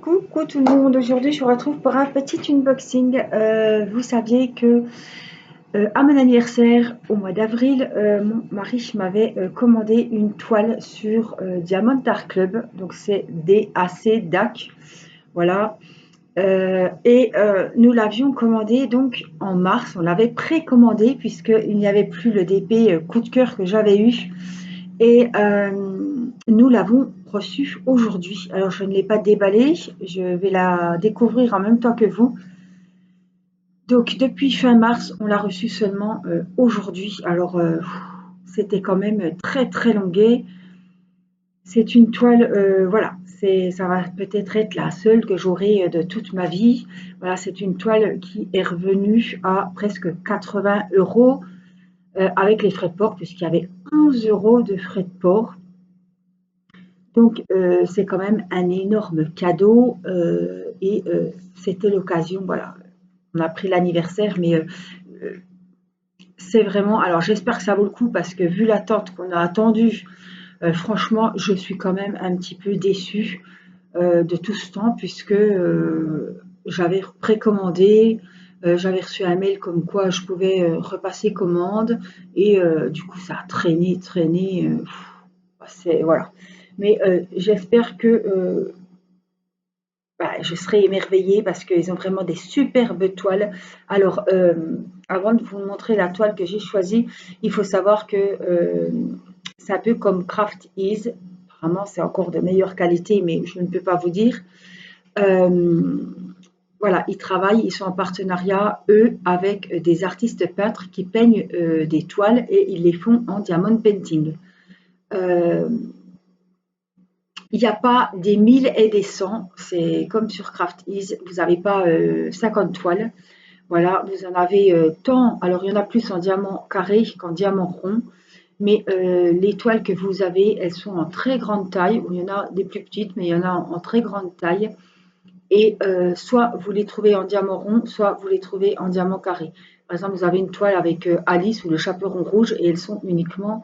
Coucou tout le monde, aujourd'hui je vous retrouve pour un petit unboxing. Vous saviez que à mon anniversaire au mois d'avril, mon mari m'avait commandé une toile sur Diamond Art Club, donc c'est DAC, voilà. Nous l'avions commandé donc en mars, on l'avait précommandé puisqu'il n'y avait plus le DP coup de cœur que j'avais eu. Et nous l'avons reçue aujourd'hui. Alors, je ne l'ai pas déballée, je vais la découvrir en même temps que vous. Donc, depuis fin mars, on l'a reçue seulement aujourd'hui. Alors, c'était quand même très très longué. C'est une toile, voilà, ça va peut-être être la seule que j'aurai de toute ma vie. Voilà, c'est une toile qui est revenue à presque 80 € avec les frais de port, puisqu'il y avait 11 € de frais de port. Donc, c'est quand même un énorme cadeau c'était l'occasion, voilà. On a pris l'anniversaire, mais c'est vraiment. Alors, j'espère que ça vaut le coup parce que vu l'attente qu'on a attendue, franchement, je suis quand même un petit peu déçue de tout ce temps puisque j'avais précommandé, j'avais reçu un mail comme quoi je pouvais repasser commande et du coup, ça a traîné, traîné. Voilà. Mais j'espère que je serai émerveillée parce qu'ils ont vraiment des superbes toiles. Alors, avant de vous montrer la toile que j'ai choisie, il faut savoir que c'est un peu comme Craft Ease. Apparemment, c'est encore de meilleure qualité, mais je ne peux pas vous dire. Euh, voilà, ils travaillent, ils sont en partenariat, eux, avec des artistes peintres qui peignent des toiles et ils les font en diamond painting. Euh, Il n'y a pas des 1000 et des 100, c'est comme sur Craft Ease, vous n'avez pas 50 toiles. Voilà, vous en avez tant. Alors, il y en a plus en diamant carré qu'en diamant rond, mais les toiles que vous avez, elles sont en très grande taille, ou il y en a des plus petites, mais il y en a en très grande taille. Et soit vous les trouvez en diamant rond, soit vous les trouvez en diamant carré. Par exemple, vous avez une toile avec Alice ou le chaperon rouge, et elles sont uniquement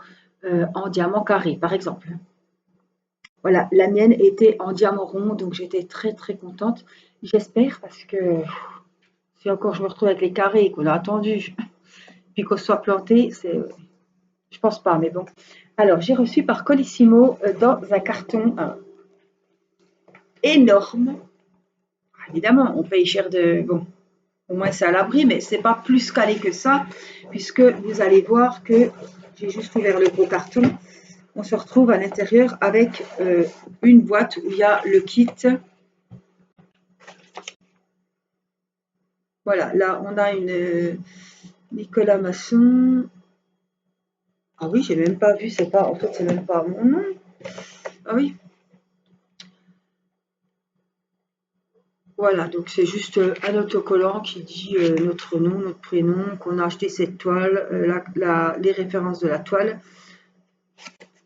en diamant carré, par exemple. Voilà, la mienne était en diamant rond, donc j'étais très très contente. J'espère parce que si encore je me retrouve avec les carrés qu'on a attendu, puis qu'on soit planté, je pense pas, mais bon. Alors j'ai reçu par Colissimo dans un carton énorme. Évidemment, on paye cher de, bon, au moins c'est à l'abri, mais c'est pas plus calé que ça, puisque vous allez voir que j'ai juste ouvert le gros carton. On se retrouve à l'intérieur avec une boîte où il y a le kit. Voilà, là, on a une Nicolas Masson. Ah oui, j'ai même pas vu, c'est pas, en fait, c'est même pas mon nom. Ah oui, voilà, donc c'est juste un autocollant qui dit notre nom, notre prénom, qu'on a acheté cette toile, les références de la toile.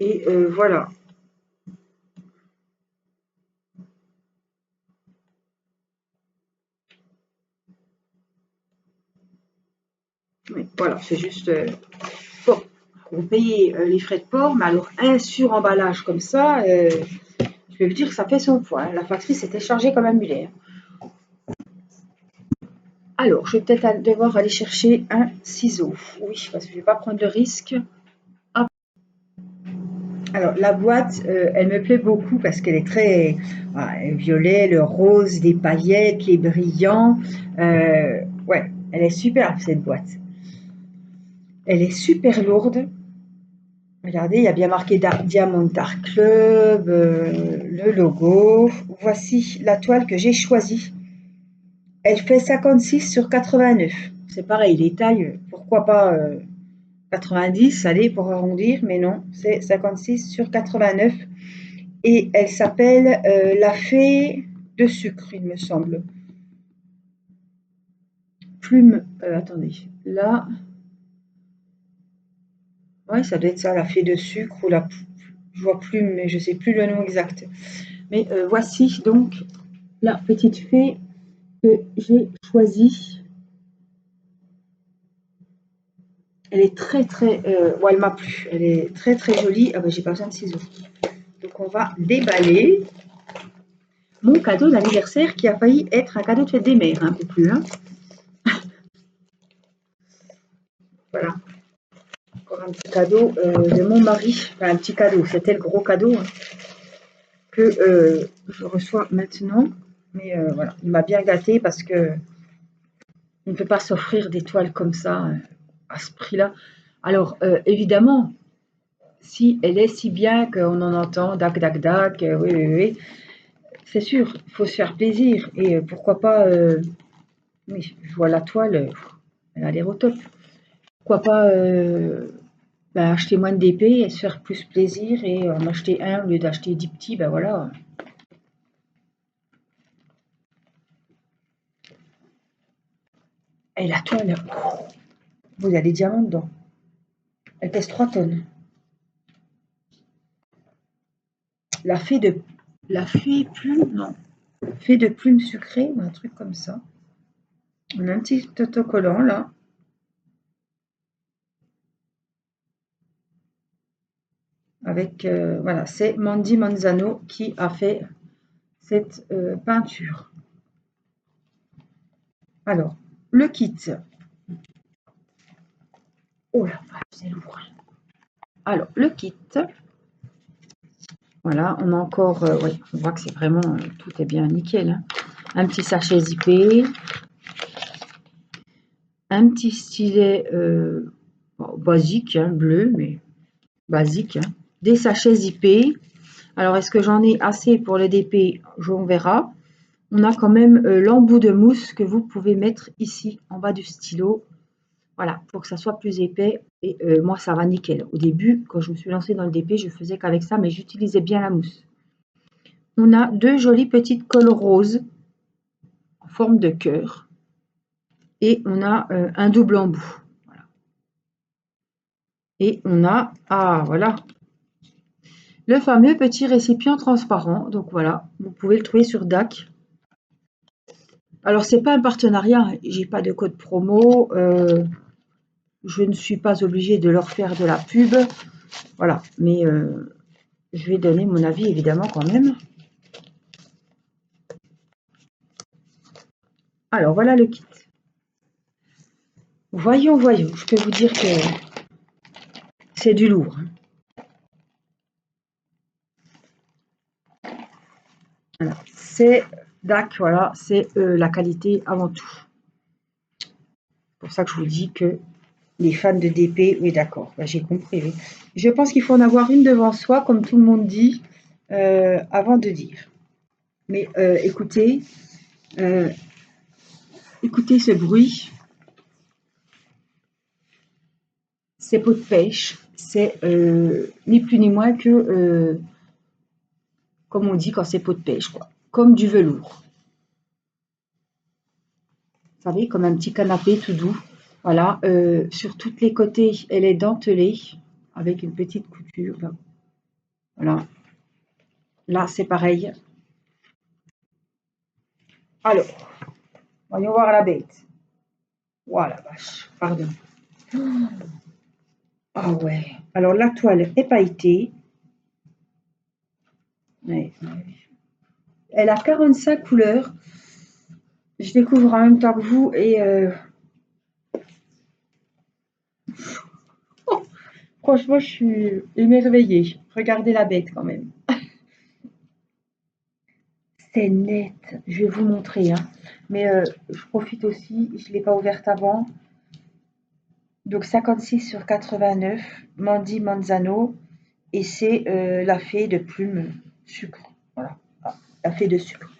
Et voilà. Oui, voilà, c'est juste. Bon, vous payez les frais de port, mais alors un sur-emballage comme ça, je vais vous dire que ça fait son poids, hein. La factrice était chargée comme un mulet, hein. Alors, je vais peut-être devoir aller chercher un ciseau. Oui, parce que je ne vais pas prendre le risque. Hop. Alors, la boîte, elle me plaît beaucoup parce qu'elle est très violet, le rose, des paillettes, les brillants. Ouais, elle est superbe cette boîte. Elle est super lourde. Regardez, il y a bien marqué Diamond Art Club, le logo. Voici la toile que j'ai choisie. Elle fait 56 sur 89. C'est pareil, les tailles, pourquoi pas 90, allez, pour arrondir, mais non, c'est 56 sur 89. Et elle s'appelle La Fée de sucre, il me semble. Plume, attendez, là, ouais, ça doit être ça, La Fée de sucre, ou je vois plume, mais je ne sais plus le nom exact. Mais voici donc la petite fée que j'ai choisie. Elle est très très, elle m'a plu. Elle est très très jolie. Ah ben j'ai pas besoin de ciseaux. Donc on va déballer. mon cadeau d'anniversaire qui a failli être un cadeau de fête des mères, un peu plus. Hein. Voilà, encore un petit cadeau de mon mari. Enfin, un petit cadeau, c'était le gros cadeau hein, que je reçois maintenant. Mais voilà, il m'a bien gâté parce que on ne peut pas s'offrir des toiles comme ça à ce prix-là. Alors, évidemment, si elle est si bien qu'on en entend dac dac dac, oui, oui, oui, c'est sûr, il faut se faire plaisir. Et pourquoi pas, oui, je vois la toile, elle a l'air au top. Pourquoi pas ben, acheter moins d'épées et se faire plus plaisir et en acheter un au lieu d'acheter 10 petits, ben voilà. Et la toile, oh, il y a des diamants dedans. Elle pèse 3 tonnes. La fée de la fée plume, non. Fée de plume sucrée ou un truc comme ça. On a un petit autocollant là. Avec, voilà, c'est Mandy Manzano qui a fait cette peinture. Alors, le kit. Oh là, c'est lourd. Alors, le kit. Voilà, on a encore, oui, on voit que c'est vraiment, tout est bien nickel. Hein. Un petit sachet zippé. Un petit stylet basique, hein, bleu, mais basique. Hein. Des sachets zippés. Alors, est-ce que j'en ai assez pour le DP? On verra. On a quand même l'embout de mousse que vous pouvez mettre ici, en bas du stylo. Voilà, pour que ça soit plus épais. Et moi, ça va nickel. Au début, quand je me suis lancée dans le DP, je faisais qu'avec ça, mais j'utilisais bien la mousse. On a deux jolies petites colles roses en forme de cœur. Et on a un double embout. Voilà. Et on a, ah voilà, le fameux petit récipient transparent. Donc voilà, vous pouvez le trouver sur DAC. Alors, c'est pas un partenariat, hein. J'ai pas de code promo. Je ne suis pas obligée de leur faire de la pub. Voilà, mais je vais donner mon avis évidemment quand même. Alors, voilà le kit. Voyons, voyons. Je peux vous dire que c'est du lourd. Voilà. C'est DAC, voilà, c'est la qualité avant tout. C'est pour ça que je vous dis que les fans de DP, oui d'accord, ben, j'ai compris. Oui. Je pense qu'il faut en avoir une devant soi, comme tout le monde dit, avant de dire. Mais écoutez, écoutez ce bruit. Ces pots de pêche, c'est ni plus ni moins que, comme on dit quand c'est pot de pêche, quoi, comme du velours. Vous savez, comme un petit canapé tout doux. Voilà, sur tous les côtés, elle est dentelée avec une petite couture. Là. Voilà, là c'est pareil. Alors, voyons voir la bête. Voilà, oh, vache, pardon. Ah ouais, alors la toile est pailletée. Ouais. Elle a 45 couleurs. Je découvre en même temps que vous et oh, franchement, je suis émerveillée. Regardez la bête quand même. C'est net. Je vais vous montrer. Hein. Mais je profite aussi. Je ne l'ai pas ouverte avant. Donc 56 sur 89. Mandy Manzano. Et c'est la fée de plume sucre. Voilà. Ah, la fée de sucre.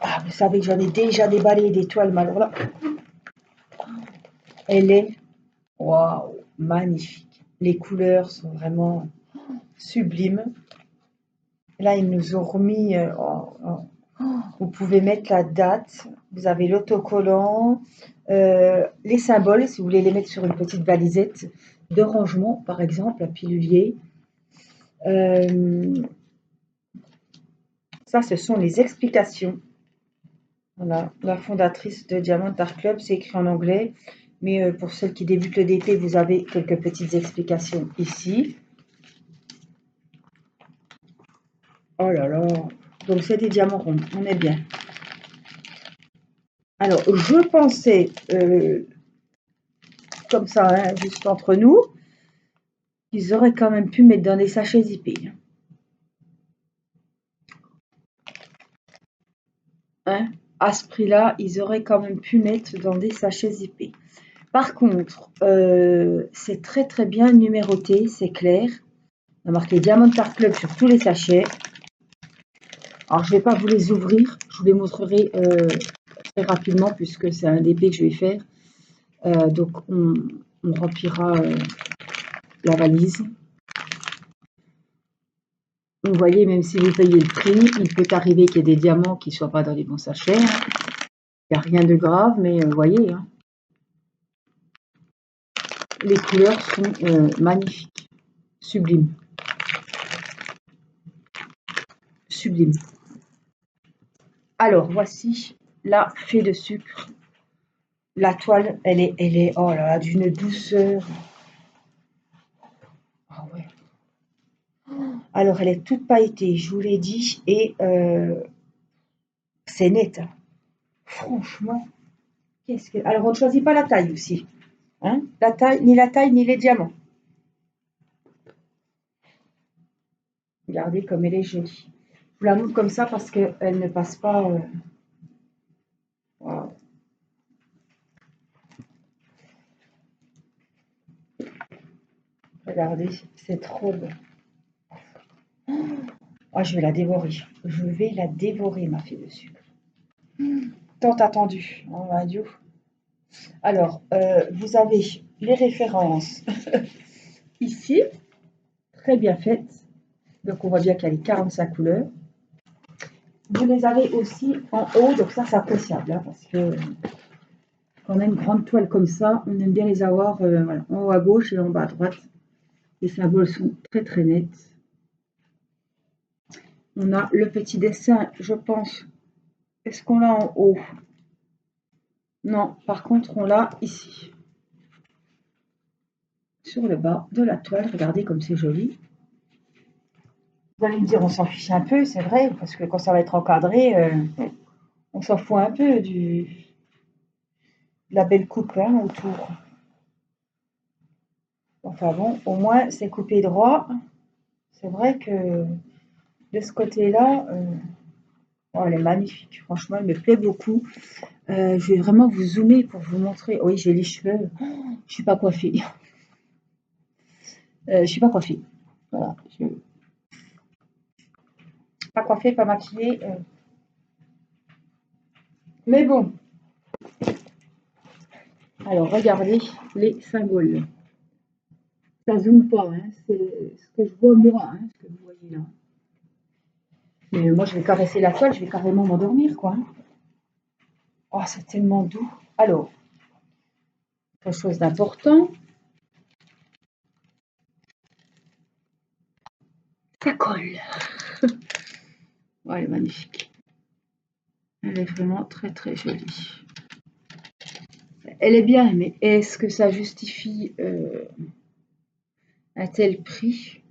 Ah, vous savez que j'en ai déjà déballé des toiles. Mais alors là, elle est waouh, magnifique. Les couleurs sont vraiment sublimes. Là, ils nous ont remis, vous pouvez mettre la date, vous avez l'autocollant, les symboles, si vous voulez les mettre sur une petite valisette de rangement, par exemple, un pilulier. Ça, ce sont les explications. Voilà, la fondatrice de Diamond Art Club, c'est écrit en anglais, mais pour celles qui débutent le DP, vous avez quelques petites explications ici. Oh là là. Donc c'est des diamants ronds, on est bien. Alors, je pensais, comme ça, hein, juste entre nous, qu'ils auraient quand même pu mettre dans des sachets zippés. Hein. À ce prix-là, ils auraient quand même pu mettre dans des sachets zippés. Par contre, c'est très très bien numéroté, c'est clair. On a marqué Diamond Art Club sur tous les sachets. Alors, je ne vais pas vous les ouvrir, je vous les montrerai très rapidement puisque c'est un DP que je vais faire. Donc, on remplira la valise. Vous voyez, même si vous payez le prix, il peut arriver qu'il y ait des diamants qui ne soient pas dans les bons sachets. Il n'y a rien de grave, mais vous voyez, hein, les couleurs sont magnifiques, sublimes. Sublime. Alors, voici la fée de sucre. La toile, elle est oh là là, d'une douceur. Ah ouais. Alors, elle est toute pailletée, je vous l'ai dit, et c'est net. Franchement, qu'est-ce que... Alors, on ne choisit pas la taille aussi. Hein, la taille, ni les diamants. Regardez comme elle est jolie. Je vous la montre comme ça parce qu'elle ne passe pas. Wow. Regardez, c'est trop beau. Oh, je vais la dévorer. Je vais la dévorer, ma fille de sucre. Tant attendu. Oh, mon Dieu. Alors, vous avez les références ici, très bien faites. Donc, on voit bien qu'il y a les 45 couleurs. Vous les avez aussi en haut, donc ça, c'est appréciable, hein, parce que quand on a une grande toile comme ça, on aime bien les avoir voilà, en haut à gauche et en bas à droite. Les symboles sont très très nets. On a le petit dessin, je pense. Est-ce qu'on l'a en haut? Non, par contre, on l'a ici. Sur le bas de la toile, regardez comme c'est joli. Vous allez me dire, on s'en fiche un peu, c'est vrai, parce que quand ça va être encadré, on s'en fout un peu de la belle coupe hein, autour. Enfin bon, au moins c'est coupé droit. C'est vrai que de ce côté-là, oh, elle est magnifique. Franchement, elle me plaît beaucoup. Je vais vraiment vous zoomer pour vous montrer. Oui, j'ai les cheveux. Je suis pas coiffée. Je suis pas coiffée. Voilà. Je... Pas coiffée, pas maquillée. Mais bon. Alors, regardez les symboles. Ça zoome pas, hein. C'est ce que je vois moi, hein, ce que vous voyez là. Mais moi, je vais caresser la toile, je vais carrément m'endormir, quoi. Hein. Oh, c'est tellement doux. Alors, quelque chose d'important. Ça colle. Oh, elle est magnifique. Elle est vraiment très très jolie. Elle est bien, mais est-ce que ça justifie un tel prix?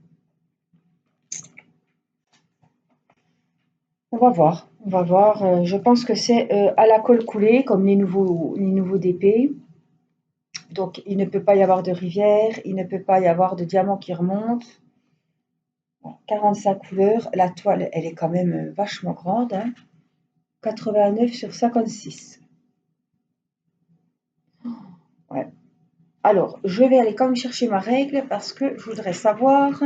On va voir. On va voir. Je pense que c'est à la colle coulée, comme les nouveaux DP. Donc, il ne peut pas y avoir de rivière, il ne peut pas y avoir de diamant qui remonte. 45 couleurs. La toile, elle est quand même vachement grande. Hein. 89 sur 56. Ouais. Alors, je vais aller quand même chercher ma règle parce que je voudrais savoir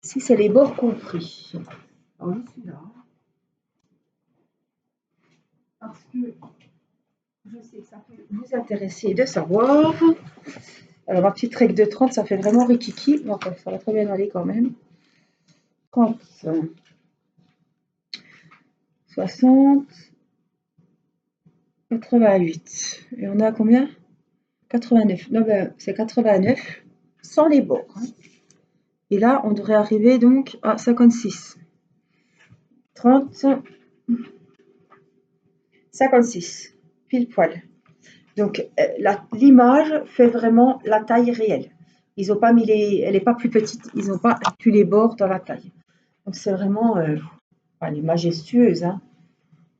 si c'est les bords compris. Alors, je suis là. Parce que je sais que ça peut vous intéresser de savoir. Alors, ma petite règle de 30, ça fait vraiment rikiki. Bon, enfin, ça va très bien aller quand même. 30, 60, 88. Et on a combien? 89. Non, ben, c'est 89 sans les bords. Hein. Et là, on devrait arriver donc à 56. 30, 56. Pile poil. Donc, l'image fait vraiment la taille réelle. Ils ont pas mis les... Elle n'est pas plus petite. Ils n'ont pas inclus les bords dans la taille. Donc c'est vraiment, elle est majestueuse, hein.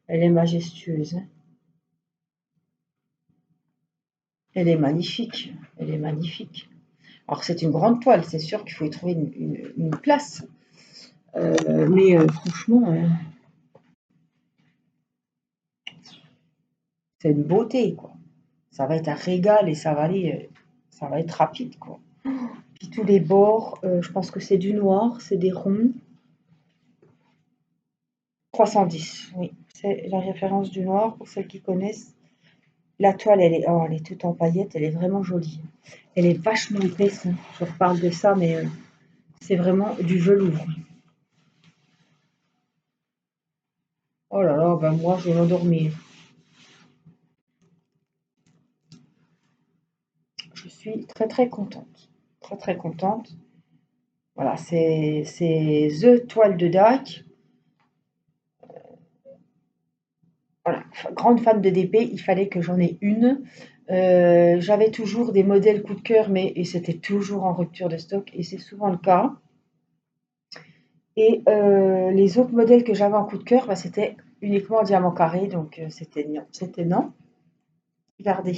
Elle est majestueuse, hein. Elle est magnifique, elle est magnifique. Alors c'est une grande toile, c'est sûr qu'il faut y trouver une place. Mais franchement, c'est une beauté, quoi. Ça va être un régal et ça va aller, ça va être rapide, quoi. Puis tous les bords, je pense que c'est du noir, c'est des ronds. 310, oui, c'est la référence du noir pour celles qui connaissent. La toile, elle est toute en paillettes, elle est vraiment jolie. Elle est vachement épaisse, hein. Je reparle de ça, mais c'est vraiment du velours. Oh là là, ben moi, je vais m'endormir. Je suis très très contente. Très très contente. Voilà, c'est The Toile de Dac. Voilà, grande fan de DP, il fallait que j'en ai une. J'avais toujours des modèles coup de cœur, mais et c'était toujours en rupture de stock, et c'est souvent le cas. Et les autres modèles que j'avais en coup de cœur, bah, c'était uniquement en diamant carré, donc c'était non. C'était non. Regardez.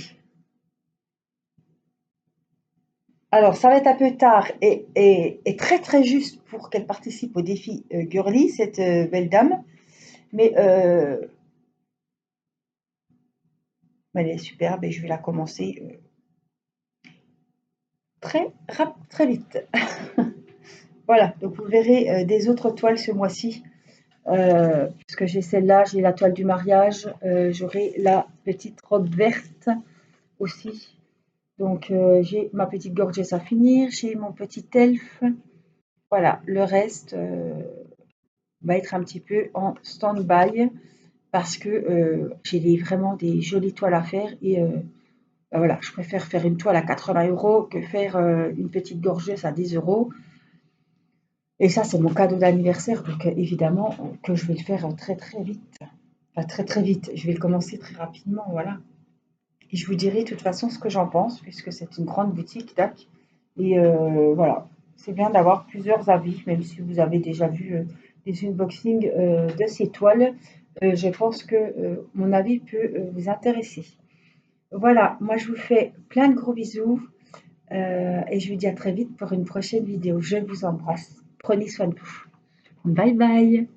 Alors, ça va être un peu tard et très très juste pour qu'elle participe au défi Girly, cette belle dame. Mais elle est superbe et je vais la commencer très vite. Voilà, donc vous verrez des autres toiles ce mois-ci. Parce que j'ai celle-là, j'ai la toile du mariage, j'aurai la petite robe verte aussi. Donc j'ai ma petite gorgeuse à finir, j'ai mon petit elfe. Voilà, le reste va être un petit peu en stand-by parce que j'ai vraiment des jolies toiles à faire et bah voilà, je préfère faire une toile à 80 € que faire une petite gorgeuse à 10 €. Et ça, c'est mon cadeau d'anniversaire, donc évidemment que je vais le faire très très vite. Enfin, très très vite, je vais le commencer très rapidement, voilà. Et je vous dirai de toute façon ce que j'en pense, puisque c'est une grande boutique, tac. Et voilà, c'est bien d'avoir plusieurs avis, même si vous avez déjà vu des unboxings de ces toiles. Je pense que mon avis peut vous intéresser. Voilà, moi je vous fais plein de gros bisous et je vous dis à très vite pour une prochaine vidéo. Je vous embrasse. Prenez soin de vous. Bye bye.